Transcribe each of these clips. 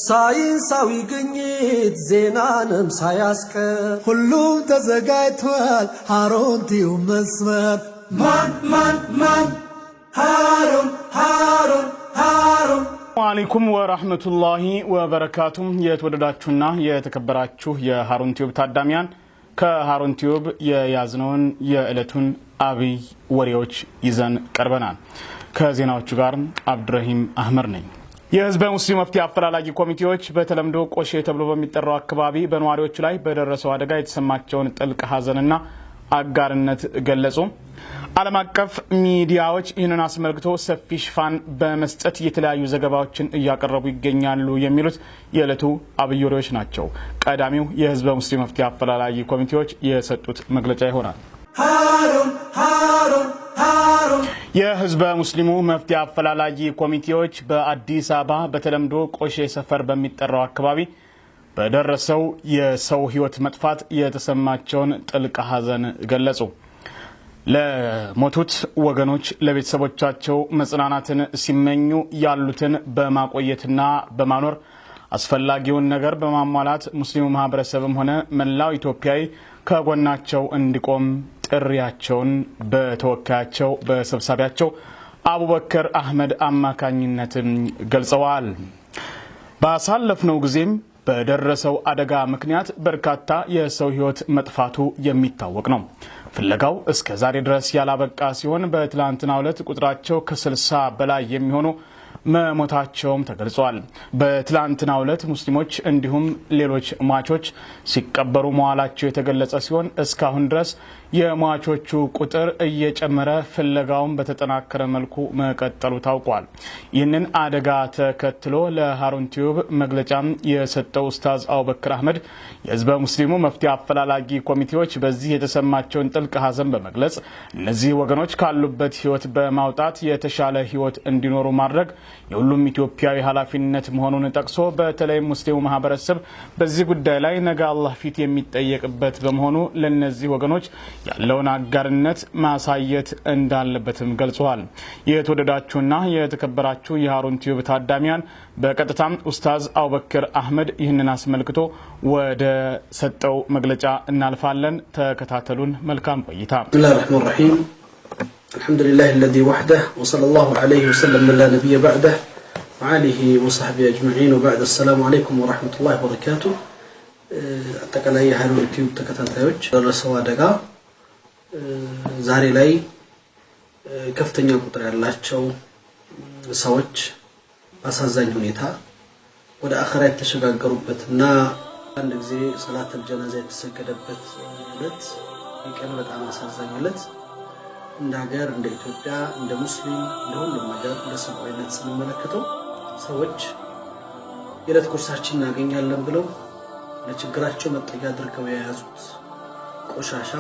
ሳይንሳዊ ግኝት ዜናንም ሳያስቀር ሁሉም ተዘጋጅቷል ሃሩን ቲዩብ መስመር ማን ሃሩን ወአለይኩም ወራህመቱላሂ ወበረካቱ የተወደዳችሁና የተከበራችሁ የሃሩን ቲዩብ ታዳሚያን ከሃሩን ቲዩብ የያዝነውን የዕለቱን አብይ ወሬዎች ይዘን ቀርበናል። ከዜናዎቹ ጋር አብዱረሂም አህመድ ነኝ። የህዝብ ሙስሊም መፍትሄ አፈላላጊ ኮሚቴዎች በተለምዶ ቆሼ ተብሎ በሚጠራው አካባቢ በነዋሪዎች ላይ በደረሰው አደጋ የተሰማቸውን ጥልቅ ሐዘንና አጋርነት ገለጹ። ዓለም አቀፍ ሚዲያዎች ይህንን አስመልክቶ ሰፊ ሽፋን በመስጠት የተለያዩ ዘገባዎችን እያቀረቡ ይገኛሉ የሚሉት የዕለቱ አብይ ወሬዎች ናቸው። ቀዳሚው የህዝብ ሙስሊም መፍትሄ አፈላላጊ ኮሚቴዎች የሰጡት መግለጫ ይሆናል። የህዝብ ሙስሊሙ መፍትሄ አፈላላጊ ኮሚቴዎች በአዲስ አበባ በተለምዶ ቆሼ ሰፈር በሚጠራው አካባቢ በደረሰው የሰው ህይወት መጥፋት የተሰማቸውን ጥልቅ ሐዘን ገለጹ። ለሞቱት ወገኖች ለቤተሰቦቻቸው መጽናናትን ሲመኙ ያሉትን በማቆየትና በማኖር አስፈላጊውን ነገር በማሟላት ሙስሊሙ ማህበረሰብም ሆነ መላው ኢትዮጵያዊ ከጎናቸው እንዲቆም ጥሪያቸውን በተወካያቸው በሰብሳቢያቸው አቡበከር አህመድ አማካኝነት ገልጸዋል። ባሳለፍነው ጊዜም በደረሰው አደጋ ምክንያት በርካታ የሰው ህይወት መጥፋቱ የሚታወቅ ነው። ፍለጋው እስከ ዛሬ ድረስ ያላበቃ ሲሆን በትላንትናው ዕለት ቁጥራቸው ከ60 በላይ የሚሆኑ መሞታቸውም ተገልጿል። በትላንትናው ዕለት ሙስሊሞች እንዲሁም ሌሎች ሟቾች ሲቀበሩ መዋላቸው የተገለጸ ሲሆን እስካሁን ድረስ የሟቾቹ ቁጥር እየጨመረ ፍለጋውን በተጠናከረ መልኩ መቀጠሉ ታውቋል። ይህንን አደጋ ተከትሎ ለሃሩን ቲዩብ መግለጫ የሰጠው ኡስታዝ አቡበከር አህመድ የህዝብ ሙስሊሙ መፍትሄ አፈላላጊ ኮሚቴዎች በዚህ የተሰማቸውን ጥልቅ ሐዘን በመግለጽ እነዚህ ወገኖች ካሉበት ህይወት በማውጣት የተሻለ ህይወት እንዲኖሩ ማድረግ የሁሉም ኢትዮጵያዊ ኃላፊነት መሆኑን ጠቅሶ በተለይ ሙስሊሙ ማህበረሰብ በዚህ ጉዳይ ላይ ነገ አላህ ፊት የሚጠየቅበት በመሆኑ ለነዚህ ወገኖች ያለውን አጋርነት ማሳየት እንዳለበትም ገልጸዋል። የተወደዳችሁና የተከበራችሁ የሃሩን ቲዩብ ታዳሚያን በቀጥታም ኡስታዝ አቡበከር አህመድ ይህንን አስመልክቶ ወደ ሰጠው መግለጫ እናልፋለን። ተከታተሉን። መልካም ቆይታ። ቢስሚላሂር ረህማኒር ረሂም አልሐምዱሊላሂ الذي وحده وصلى الله عليه وسلم من لا نبي بعده وعليه وصحبه اجمعين وبعد السلام عليكم ورحمه الله وبركاته አጠቃላይ የሃሩን ቲዩብ ተከታታዮች ደረሰው አደጋ ዛሬ ላይ ከፍተኛ ቁጥር ያላቸው ሰዎች አሳዛኝ ሁኔታ ወደ አኺራ የተሸጋገሩበትና አንድ ጊዜ ሰላተል ጀናዛ የተሰገደበት ዕለት የቀን በጣም አሳዛኝ ዕለት እንደ ሀገር እንደ ኢትዮጵያ እንደ ሙስሊም እንደሁሉም ነገር ለሰብአዊነት ስንመለከተው ሰዎች የዕለት ኩርሳችንን እናገኛለን ብለው ለችግራቸው መጠጊያ አድርገው የያዙት ቆሻሻ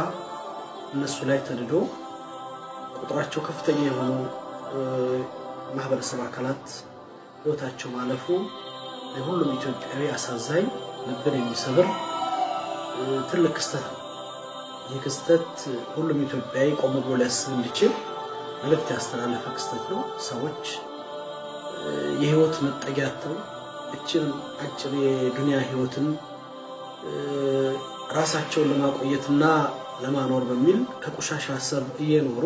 እነሱ ላይ ተድዶ ቁጥራቸው ከፍተኛ የሆኑ ማህበረሰብ አካላት ህይወታቸው ማለፉ ለሁሉም ኢትዮጵያዊ አሳዛኝ ልብን የሚሰብር ትልቅ ክስተት ነው። ይህ ክስተት ሁሉም ኢትዮጵያዊ ቆም ብሎ ሊያስብ እንዲችል መልእክት ያስተላለፈ ክስተት ነው። ሰዎች የህይወት መጠጊያቸው እችን አጭር የዱንያ ህይወትን ራሳቸውን ለማቆየትና ለማኖር በሚል ከቆሻሻ ስር እየኖሩ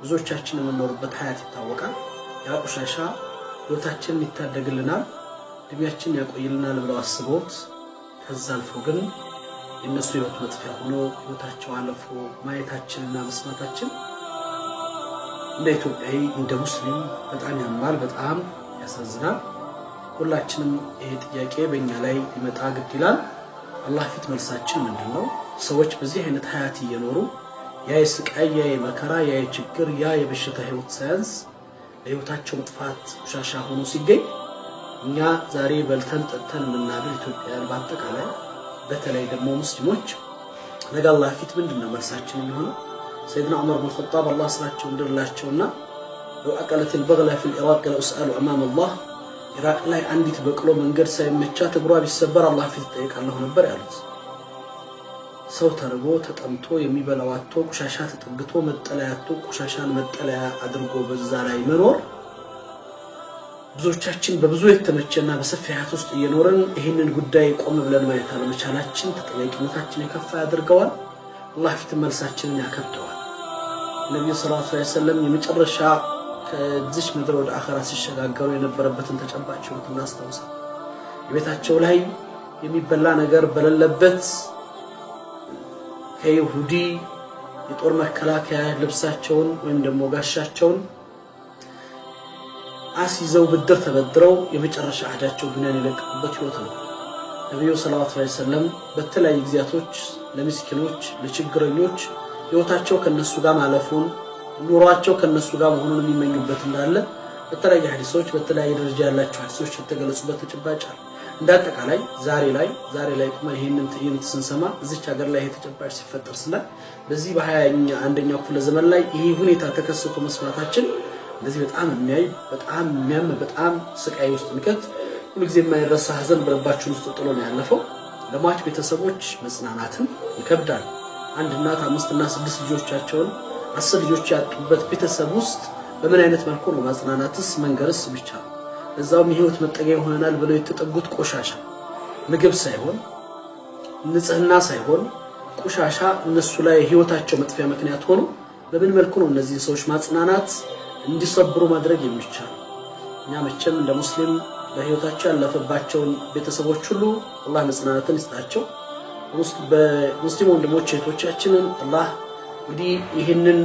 ብዙዎቻችን የምንኖርበት ሀያት ይታወቃል። ያ ቆሻሻ ህይወታችንን ይታደግልናል፣ እድሜያችንን ያቆይልናል ብለው አስበውት ከዛ አልፎ ግን የነሱ ህይወት መጥፊያ ሆኖ ህይወታቸው አለፉ ማየታችንና መስማታችን እንደ ኢትዮጵያዊ እንደ ሙስሊም በጣም ያማል፣ በጣም ያሳዝናል። ሁላችንም ይሄ ጥያቄ በእኛ ላይ ሊመጣ ግድ ይላል። አላህ ፊት መልሳችን ምንድነው? ሰዎች በዚህ አይነት ሀያት እየኖሩ ያ የስቃይ ያ የመከራ ያ የችግር ያ የበሽታ ህይወት ሳያንስ ለህይወታቸው መጥፋት ቆሻሻ ሆኖ ሲገኝ እኛ ዛሬ በልተን ጠጥተን የምናድር ኢትዮጵያውያን በአጠቃላይ በተለይ ደግሞ ሙስሊሞች ነገ አላህ ፊት ምንድነው መልሳችን የሚሆነው? ሰይድና ዑመር ብን ኸጣብ አላህ ስራቸው እንደላቸውና لو أكلت البغلة في العراق لو أسألوا أمام الله ኢራቅ ላይ አንዲት በቅሎ መንገድ ሳይመቻት እግሯ ቢሰበር አላህ ፊት ጠይቃለሁ ነበር ያሉት። ሰው ተርቦ ተጠምቶ የሚበላው አጥቶ ቆሻሻ ተጠግቶ መጠለያ አጥቶ ቆሻሻን መጠለያ አድርጎ በዛ ላይ መኖር ብዙዎቻችን በብዙ የተመቸና በሰፊ ሀያት ውስጥ እየኖርን ይህንን ጉዳይ ቆም ብለን ማየት አለመቻላችን ተጠያቂነታችን የከፋ ያደርገዋል። አላህ ፊት መልሳችንን ያከብደዋል። ነብዩ ሰለላሁ ዐለይሂ ወሰለም የመጨረሻ ከዚህ ምድር ወደ አኺራ ሲሸጋገሩ የነበረበትን ተጨባጭ ሁኔታ እናስታውሳለን። የቤታቸው ላይ የሚበላ ነገር በሌለበት ከይሁዲ የጦር መከላከያ ልብሳቸውን ወይም ደግሞ ጋሻቸውን አስይዘው ብድር ተበድረው የመጨረሻ አዳቸው ዱንያን የለቀቁበት ህይወት ነው። ነብዩ ሰለላሁ ዐለይሂ ወሰለም በተለያዩ ጊዜያቶች ለምስኪኖች ለችግረኞች ህይወታቸው ከነሱ ጋር ማለፉን ኑሯቸው ከነሱ ጋር መሆኑን የሚመኙበት እንዳለ በተለያዩ ሐዲሶች በተለያዩ ደረጃ ያላቸው ሐዲሶች የተገለጹበት ተጨባጭ አለ። እንዳጠቃላይ ዛሬ ላይ ቆመን ይሄንን ትዕይንት ስንሰማ እዚች ሀገር ላይ የተጨባጭ ሲፈጠር ስለ በዚህ በ21ኛው ክፍለ ዘመን ላይ ይሄ ሁኔታ ተከስቶ መስማታችን እንደዚህ በጣም የሚያም በጣም ስቃይ ውስጥ ምከት ሁሉ ጊዜ የማይረሳ ሀዘን በልባችን ውስጥ ጥሎ ነው ያለፈው። ለሟች ቤተሰቦች መጽናናትን ይከብዳል። አንድ እናት 5 እና 6 ልጆቻቸውን 10 ልጆች ያጡበት ቤተሰብ ውስጥ በምን አይነት መልኩ ነው ማጽናናትስ መንገርስ ብቻ እዛውም ህይወት መጠገያ ይሆናል ብለው የተጠጉት ቆሻሻ ምግብ ሳይሆን ንጽህና ሳይሆን ቆሻሻ እነሱ ላይ ህይወታቸው መጥፊያ ምክንያት ሆኖ በምን መልኩ ነው እነዚህ ሰዎች ማጽናናት እንዲሰብሩ ማድረግ የሚቻል? እኛ መቼም እንደ ሙስሊም በህይወታቸው ያለፈባቸውን ቤተሰቦች ሁሉ አላህ መጽናናትን ይስጣቸው። በሙስሊም ወንድሞች እህቶቻችንን አላህ እንግዲህ ይህንን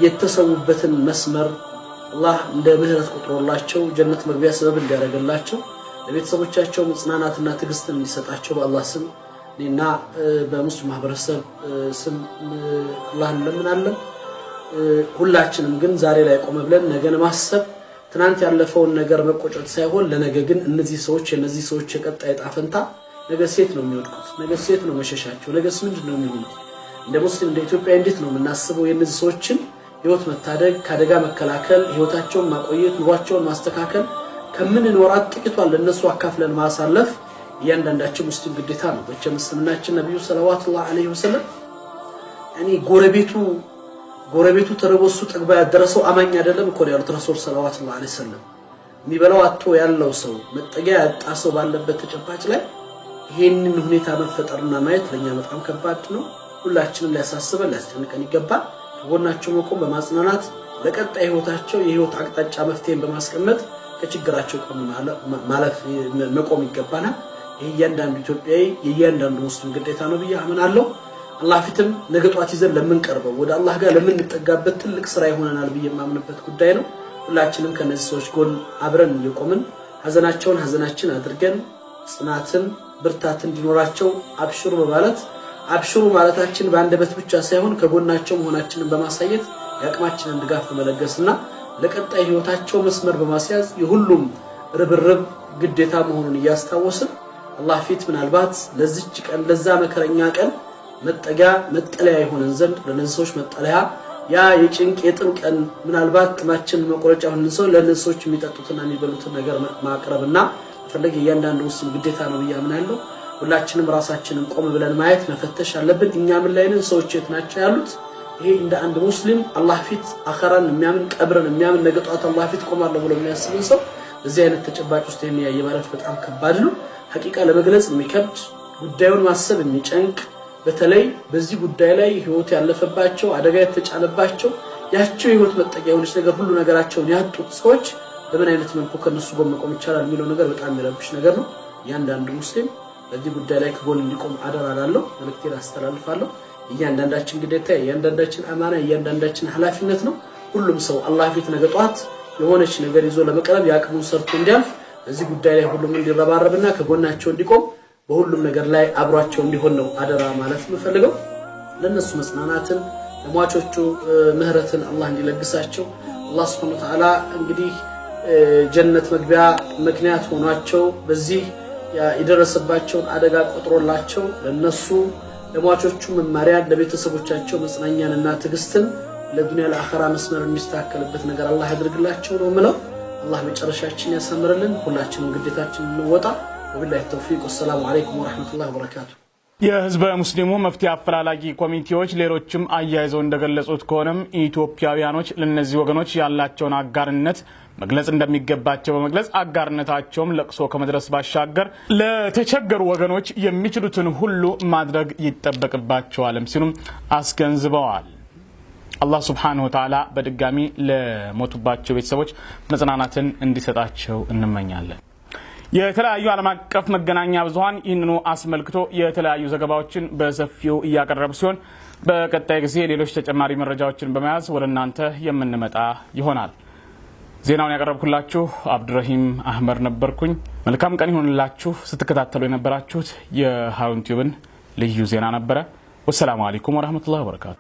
የተሰውበትን መስመር አላህ እንደ ምህረት ቆጥሮላቸው ጀነት መግቢያ ሰበብ እንዲያደርግላቸው ለቤተሰቦቻቸው መጽናናትና ትዕግስትን እንዲሰጣቸው በአላህ ስም እኔና በሙስሊም ማህበረሰብ ስም አላህን እንለምናለን። ሁላችንም ግን ዛሬ ላይ ቆም ብለን ነገን ማሰብ ትናንት ያለፈውን ነገር መቆጨት ሳይሆን ለነገ ግን እነዚህ ሰዎች የቀጣይ ዕጣ ፈንታ ነገ ሴት ነው የሚወድቁት፣ ነገ ሴት ነው መሸሻቸው፣ ነገስ ምንድነው የሚሆኑት? እንደ ሙስሊም እንደ ኢትዮጵያ እንዴት ነው የምናስበው የነዚህ ሰዎችን ህይወት መታደግ ካደጋ መከላከል ህይወታቸውን ማቆየት ኑሯቸውን ማስተካከል ከምንኖራት ጥቂቷን ለነሱ አካፍለን ማሳለፍ እያንዳንዳችን ሙስሊም ግዴታ ነው። በእስልምናችን ነብዩ ሰለላሁ ዐለይሂ ወሰለም ጎረቤቱ ተረቦሱ ጥግባ ያደረሰው አማኝ አይደለም እኮ ያሉት ረሱል ሰለላሁ ዐለይሂ ወሰለም። የሚበላው አጥቶ ያለው ሰው መጠጊያ ያጣ ሰው ባለበት ተጨባጭ ላይ ይሄንን ሁኔታ መፈጠርና ማየት ለኛ በጣም ከባድ ነው። ሁላችንም ሊያሳስበን ሊያስጨንቀን ይገባል። ጎናቸው መቆም በማጽናናት ለቀጣይ ህይወታቸው የህይወት አቅጣጫ መፍትሄን በማስቀመጥ ከችግራቸው ቆም ማለፍ መቆም ይገባናል። እያንዳንዱ ኢትዮጵያዊ የእያንዳንዱ ሙስሊም ግዴታ ነው ብዬ አምናለሁ። አላህ ፊትም ነገ ጧት ይዘን ለምንቀርበው ወደ አላህ ጋር ለምንጠጋበት ትልቅ ስራ ይሆነናል ብዬ የማምንበት ጉዳይ ነው። ሁላችንም ከነዚህ ሰዎች ጎን አብረን እየቆምን ሀዘናችን አድርገን ጽናትን ብርታትን እንዲኖራቸው አብሽሩ በማለት አብሽሩ ማለታችን በአንደበት ብቻ ሳይሆን ከጎናቸው መሆናችንን በማሳየት ያቅማችንን ድጋፍ በመለገስና ለቀጣይ ህይወታቸው መስመር በማስያዝ የሁሉም ርብርብ ግዴታ መሆኑን እያስታወስን አላህ ፊት ምናልባት ለዚች ቀን ለዛ መከረኛ ቀን መጠለያ ይሆነን ዘንድ ለነዚህ ሰዎች መጠለያ ያ የጭንቅ የጥም ቀን ምናልባት ጥማችን መቆረጫ ሆነን ሰው ለነዚህ ሰዎች የሚጠጡትና የሚበሉትን ነገር ማቅረብና ፈለግ እያንዳንዱ ሙስሊም ግዴታ ነው ብዬ አምናለሁ። ሁላችንም ራሳችንን ቆም ብለን ማየት መፈተሽ አለብን። እኛ ምን ላይ ነን? ሰዎች የት ናቸው ያሉት? ይሄ እንደ አንድ ሙስሊም አላህ ፊት አኸራን የሚያምን ቀብርን የሚያምን ነገ ጧት አላህ ፊት ቆማለሁ ብሎ የሚያስብ ሰው እዚህ አይነት ተጨባጭ ውስጥ የሚያየ ማለት በጣም ከባድ ነው። ሐቂቃ ለመግለጽ የሚከብድ ጉዳዩን ማሰብ የሚጨንቅ በተለይ በዚህ ጉዳይ ላይ ህይወት ያለፈባቸው አደጋ የተጫነባቸው ያቸው ህይወት መጠጊያ የሆነች ነገር ሁሉ ነገራቸውን ያጡት ሰዎች በምን አይነት መልኩ ከነሱ ጎን መቆም ይቻላል የሚለው ነገር በጣም የሚረብሽ ነገር ነው። እያንዳንዱ ሙስሊም በዚህ ጉዳይ ላይ ከጎን እንዲቆም አደራ እላለሁ፣ መልእክቴን አስተላልፋለሁ። እያንዳንዳችን ግዴታ፣ እያንዳንዳችን አማና፣ እያንዳንዳችን ኃላፊነት ነው። ሁሉም ሰው አላህ ፊት ነገ ጧት የሆነች ነገር ይዞ ለመቅረብ ያቅሙን ሰርቶ እንዲያልፍ በዚህ ጉዳይ ላይ ሁሉም እንዲረባረብና ከጎናቸው እንዲቆም በሁሉም ነገር ላይ አብሯቸው እንዲሆን ነው አደራ ማለት የምፈልገው። ለነሱ መጽናናትን ለሟቾቹ ምህረትን አላህ እንዲለግሳቸው አላህ Subhanahu Wa Ta'ala እንግዲህ ጀነት መግቢያ ምክንያት ሆኗቸው በዚህ የደረሰባቸውን አደጋ ቆጥሮላቸው ለነሱ ለሟቾቹ መማሪያ ለቤተሰቦቻቸው መጽናኛንና ትዕግስትን ለዱንያ ለአኺራ መስመር የሚስተካከልበት ነገር አላህ ያድርግላቸው ነው የምለው። አላህ መጨረሻችን ያሰምርልን። ሁላችንም ግዴታችንን እንወጣ። ወቢላሂ ተውፊቅ። ወሰላሙ አለይኩም ወራህመቱላሂ ወበረካቱ። የህዝበ ሙስሊሙ መፍትሄ አፈላላጊ ኮሚቴዎች ሌሎችም አያይዘው እንደገለጹት ከሆነም ኢትዮጵያውያኖች ለነዚህ ወገኖች ያላቸውን አጋርነት መግለጽ እንደሚገባቸው በመግለጽ አጋርነታቸውም ለቅሶ ከመድረስ ባሻገር ለተቸገሩ ወገኖች የሚችሉትን ሁሉ ማድረግ ይጠበቅባቸዋልም ሲሉም አስገንዝበዋል። አላህ Subhanahu Wa Ta'ala በድጋሚ ለሞቱባቸው ቤተሰቦች መጽናናትን እንዲሰጣቸው እንመኛለን። የተለያዩ ዓለም አቀፍ መገናኛ ብዙሃን ይህንኑ አስመልክቶ የተለያዩ ዘገባዎችን በሰፊው እያቀረቡ ሲሆን በቀጣይ ጊዜ ሌሎች ተጨማሪ መረጃዎችን በመያዝ ወደ እናንተ የምንመጣ ይሆናል። ዜናውን ያቀረብኩላችሁ አብዱረሂም አህመድ ነበርኩኝ። መልካም ቀን ይሁንላችሁ። ስትከታተሉ የነበራችሁት የሃሩን ቲዩብን ልዩ ዜና ነበረ። ወሰላሙ አለይኩም ወራህመቱላሂ ወበረካቱ።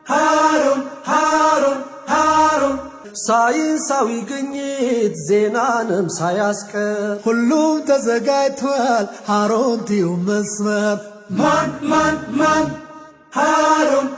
ሃሩን ሳይንሳዊ ግኝት ዜናንም ሳያስቀር ሁሉም ተዘጋጅቷል። ሃሩን ቲዩብ መስመር ማን ሃሩን